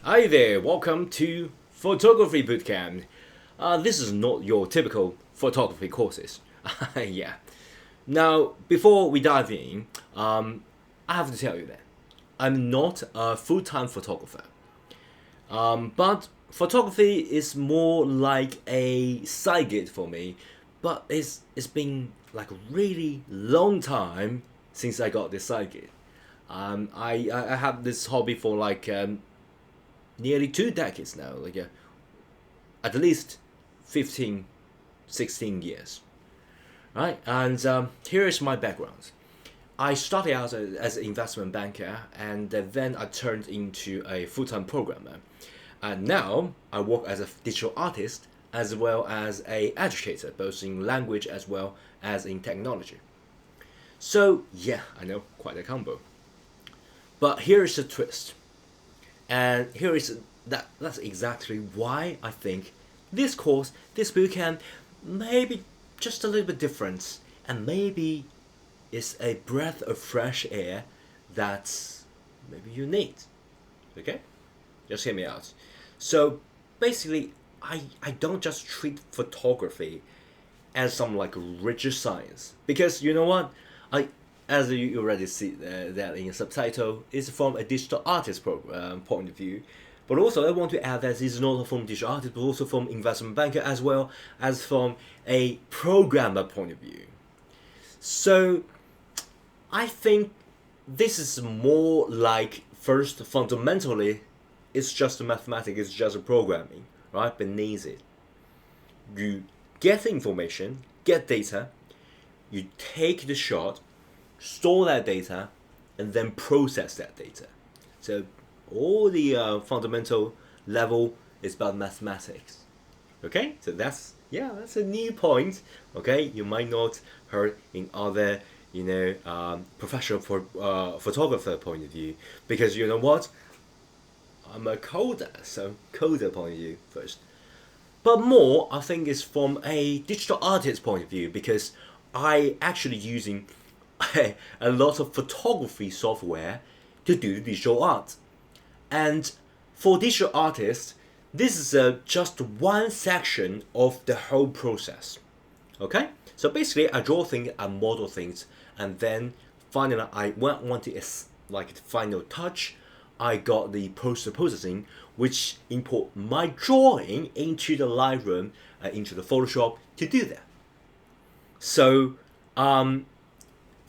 Hi there, welcome to Photography Bootcamp. This is not your typical photography courses. Yeah. Now, before we dive in, I have to tell you that I'm not a full-time photographer. But photography is more like a side gig for me. But it's been like a really long time since I got this side gig. I have this hobby for nearly 2 decades now, at least 15, 16 years, right? And here is my background. I started out as an investment banker, and then I turned into a full-time programmer. And now I work as a digital artist as well as a educator, both in language as well as in technology. So yeah, I know, quite a combo. But here is the twist. And here is that's exactly why I think this course, this bootcamp, maybe just a little bit different, and maybe it's a breath of fresh air that maybe you need. Okay? Just hear me out. So basically, I don't just treat photography as some like rigid science, because you know what, I as you already see that in the subtitle is from a digital artist point of view, but also I want to add that this is not from digital artist but also from investment banker as well as from a programmer point of view. So I think this is more like, first, fundamentally it's just mathematics, it's just programming, right? Beneath it, you get the information, get data, you take the shot, store that data, and then process that data. So all the fundamental level is about mathematics. Okay, so that's a new point. Okay, you might not heard in other professional photographer point of view, because you know what, I'm a coder, so coder point of view first. But more, I think, is from a digital artist point of view, because I actually using a lot of photography software to do digital art. And for digital artists, this is just one section of the whole process. Okay? So basically, I draw things, I model things, and then finally, I want to like the final touch. I got the post-processing, which import my drawing into the Lightroom, into the Photoshop to do that. So,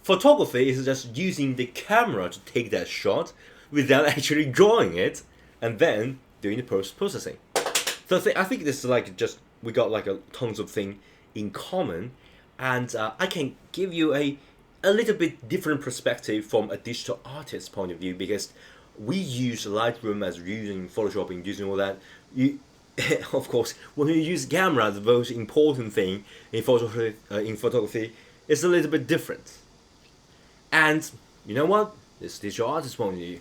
photography is just using the camera to take that shot without actually drawing it and then doing the post-processing. So I think this is like just we got like a tons of things in common, and I can give you a little bit different perspective from a digital artist point of view, because we use Lightroom as using Photoshop and using all that. Of course, when you use camera, the most important thing in photography is a little bit different. And you know what? This is digital artist point of view.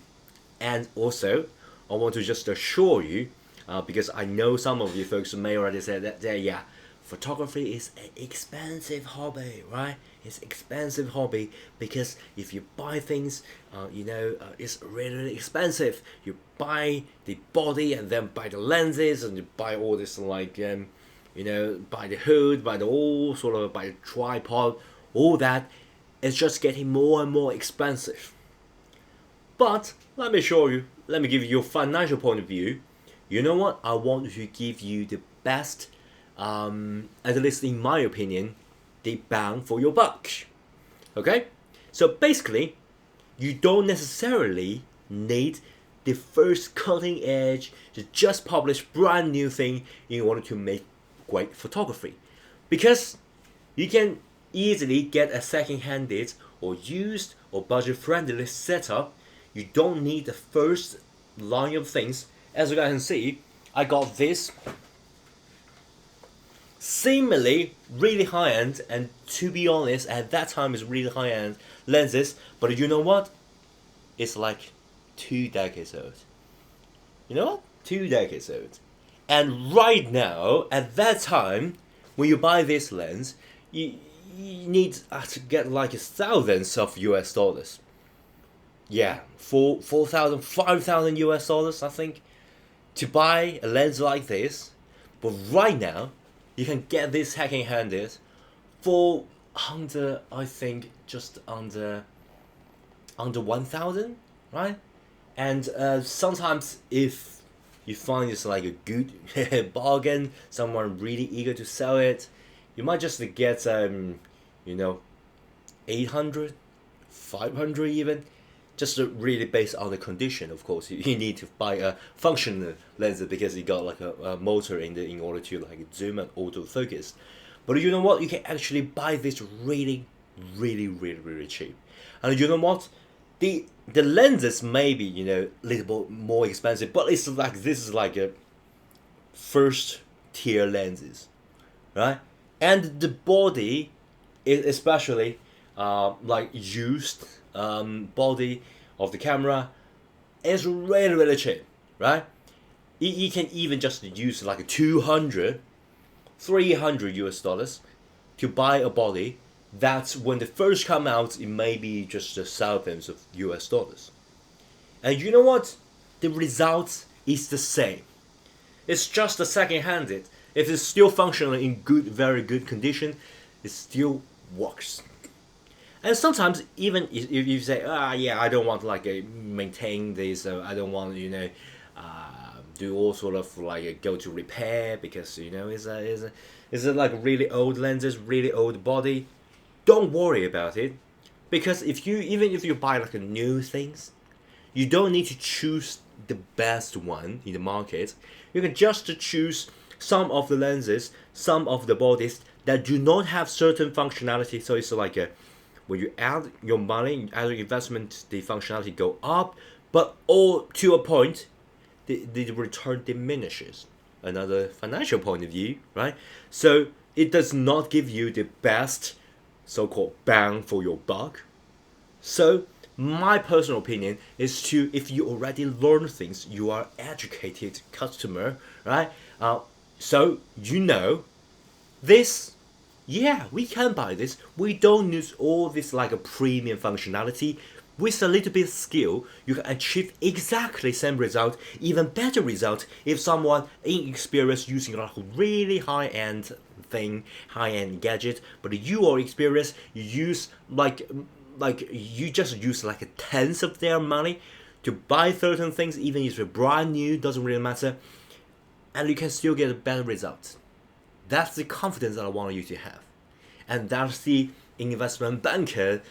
And also, I want to just assure you, because I know some of you folks may already say that, yeah, photography is an expensive hobby, right? It's expensive hobby because if you buy things, it's really, really expensive. You buy the body and then buy the lenses and you buy all this buy the hood, buy the tripod, all that. It's just getting more and more expensive. But let me give you a financial point of view. You know what? I want to give you the best, at least in my opinion, the bang for your buck. Okay? So basically, you don't necessarily need the first cutting edge, just published brand new thing in order to make great photography. Because you can easily get a second-handed or used or budget-friendly setup. You don't need the first line of things. As you guys can see, I got this seemingly really high-end, and to be honest, at that time it's really high-end lenses, but you know what? It's like 2 decades old. You know what? 2 decades old. And right now, at that time, when you buy this lens, you need to get like thousands of US dollars. Yeah, 4,000, 5,000 US dollars, I think. to buy a lens like this, but right now you can get this second-handed for under, I think, just under 1,000, right? And sometimes if you find it's like a good bargain, someone really eager to sell it, you might just get 800, 500 even, just really based on the condition. Of course, you need to buy a functional lens because it got like a motor in order to like zoom and autofocus. But you know what? You can actually buy this really, really, really, really cheap. And you know what? The lenses may be a little bit more expensive, but it's like this is like a first tier lenses, right? And the body is especially like used body of the camera is really, really cheap, right? You can even just use like 200, 300 US dollars to buy a body that when they first come out, it may be just thousands of US dollars. And you know what? The result is the same. It's just a second-handed. If it's still functional in good, very good condition, it still works. And sometimes even if you say, yeah, I don't want to like maintain this, I don't want do all sort of like go to repair because is it like really old lenses, really old body. Don't worry about it, because even if you buy like a new things, you don't need to choose the best one in the market. You can just choose some of the lenses, some of the bodies that do not have certain functionality. So it's like when you add your money, add your investment, the functionality go up, but all to a point, the return diminishes. Another financial point of view, right? So it does not give you the best so-called bang for your buck. So my personal opinion is if you already learn things, you are educated customer, right? So this, yeah, we can buy this. We don't use all this like a premium functionality. With a little bit of skill, you can achieve exactly same result, even better result if someone inexperienced using like a really high-end thing, high-end gadget, but you are experienced, you use like you just use like a tenth of their money to buy certain things, even if they're brand new, doesn't really matter, and you can still get a better result. That's the confidence that I want you to have, and that's the investment banker,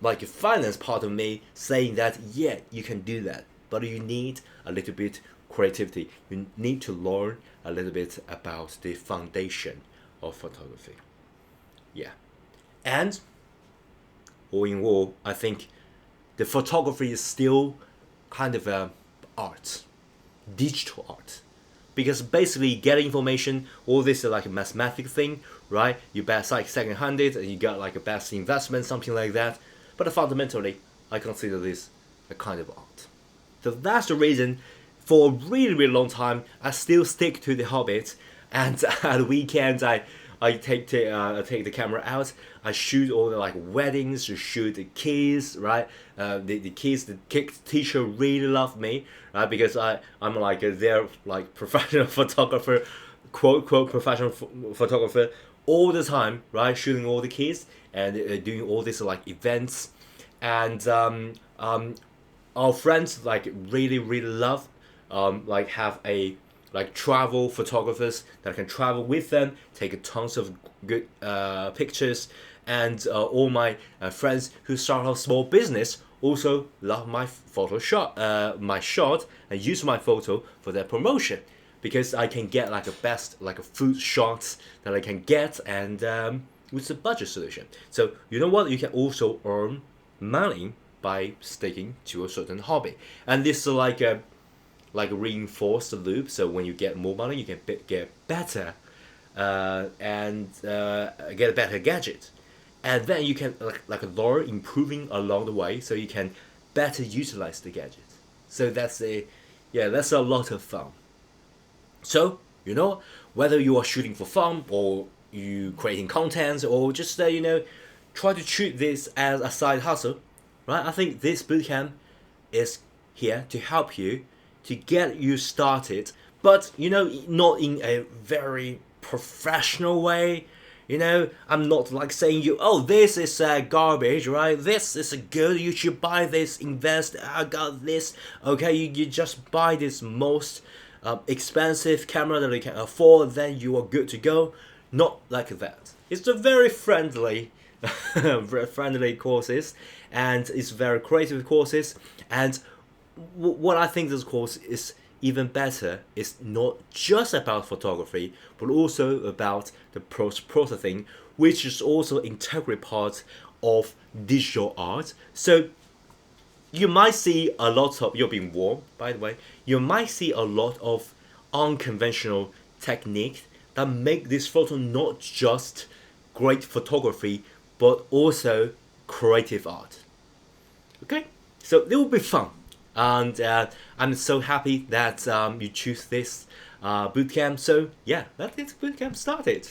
like a finance part of me, saying that yeah, you can do that, but you need a little bit creativity. You need to learn a little bit about the foundation of photography. Yeah, and all in all, I think the photography is still kind of a art, digital art, because basically getting information, all this is like a mathematical thing, right? You buy like second-handed and you got like a best investment, something like that. But fundamentally, I consider this a kind of art. So that's the reason for a really, really long time, I still stick to the Hobbit. And at the weekends, I take the camera out. I shoot all the like weddings, to shoot the kids, right? The kids, the teacher really love me, right? Because I'm like their like professional photographer, quote professional photographer all the time, right? Shooting all the kids and doing all these like events, and our friends like really, really love like have a like travel photographers that can travel with them, take tons of good pictures, and all my friends who start a small business also love my my shot, and use my photo for their promotion, because I can get like a best like a food shots that I can get, and with a budget solution. So you know what, you can also earn money by sticking to a certain hobby, and this is like a reinforce the loop. So when you get more money, you can get better and get a better gadget, and then you can like learn improving along the way, so you can better utilize the gadget. So that's a lot of fun. So whether you are shooting for fun or you creating content, or just try to treat this as a side hustle, right? I think this bootcamp is here to help you, to get you started but not in a very professional way. I'm not like saying you, oh, this is garbage, right? This is good. You should buy this, invest. I got this. Okay, you just buy this most expensive camera that you can afford, then you are good to go. Not like that. It's a very friendly, very friendly courses, and it's very creative courses. And what I think this course is even better is not just about photography, but also about the post-processing, which is also an integral part of digital art. So you might see a lot of, you're being warned, by the way, you might see a lot of unconventional techniques that make this photo not just great photography, but also creative art. Okay, so it will be fun. And I'm so happy that you choose this bootcamp. So yeah, let's get bootcamp started.